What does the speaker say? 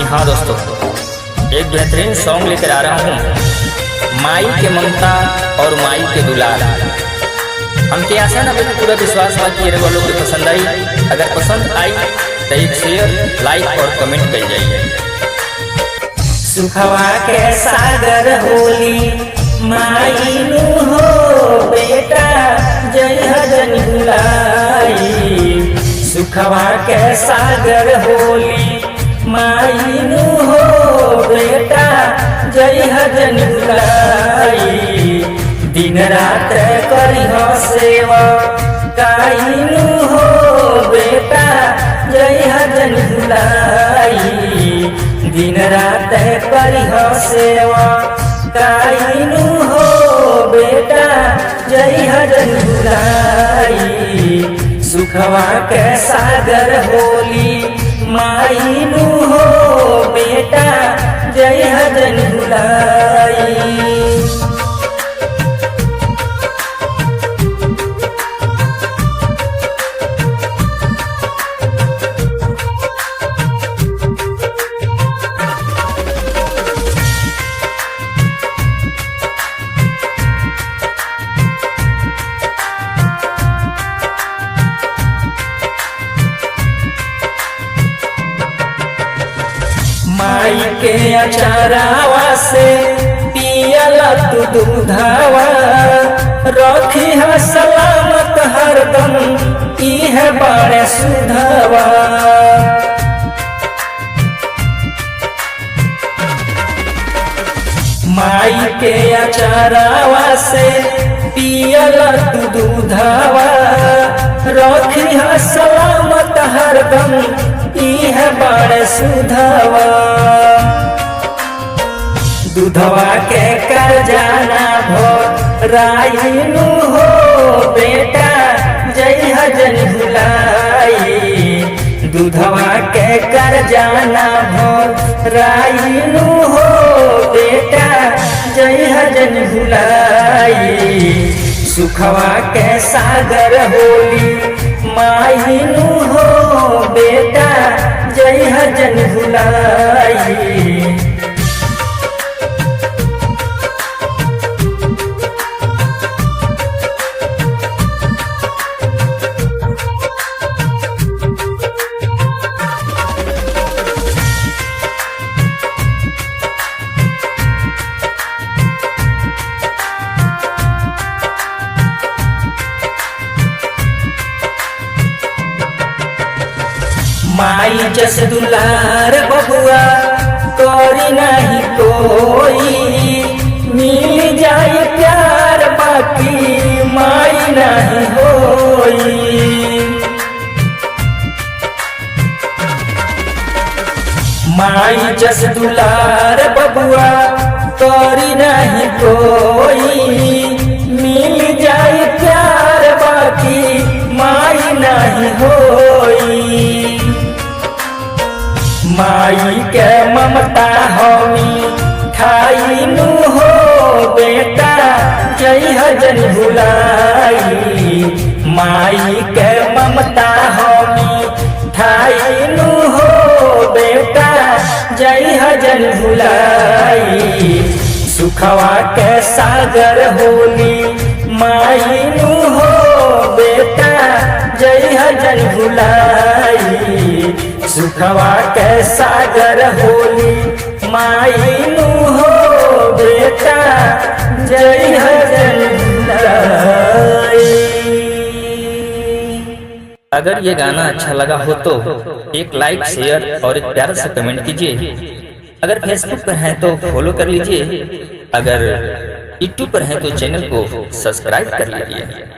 हाँ दोस्तों, एक बेहतरीन सॉन्ग लेकर आ रहा हूँ, माई के ममता और माई के दुलार। हमके आशा ना पूरा विश्वास बा कि ये वालों को पसंद आई। अगर पसंद आई तो एक शेयर, लाइक और कमेंट कर जाइए। सुखवा के सागर होली माई नु हो बेटा, जय हजन भुलाई। सुखवा के सागर होली माई नु हो बेटा, जय हजन भुलाई। दिन रात करिह सेवा काई नु हो बेटा, जय हजन भुलाई। दिन रात करिह सेवा काई नु हो बेटा, जय हजन भुलाई। सुखवा के सागर होली माई नु हो बेटा, जय हजन भुलाई। माई के अचारावा से पियला तू दूधावा, रखी है सलामत हरदम इह बारे सुधावा। माई के अचारावा से पियला तू दूधावा, रखी है सलामत हरदम इह बारे सुधावा। दूधवा के कर जाना भो रायनु हो बेटा, जय हजन भुलाई। दूधवा के कर जाना भो रायनु हो बेटा, जय हजन भुलाई। सुखवा के सागर होली माई नु हो बेटा, जय हजन भुलाई। माई जस दुलार बबुआ करी नहीं कोई, मिल जाए प्यार बाकी माई नहीं होई। माई जस दुलार बबुआ करी नहीं कोई, मिल जाए प्यार बाकी माई नहीं होई। माई के ममता हमी खाई नु हो बेटा, जय हजन भुलाई। माई के ममता हमी खाई नु हो बेटा, जय हजन भुलाई। सुखवा के सागर होली माई नु हो बेटा, जय हजन भुलाई। सुखवा के सागर होली माई नु हो बेटा, जय हजन भुलाई। अगर ये गाना अच्छा लगा हो तो एक लाइक, शेयर और एक प्यार से कमेंट कीजिए। अगर फेसबुक पर हैं तो फॉलो कर लीजिए। अगर यूट्यूब पर हैं तो चैनल को सब्सक्राइब कर लीजिए।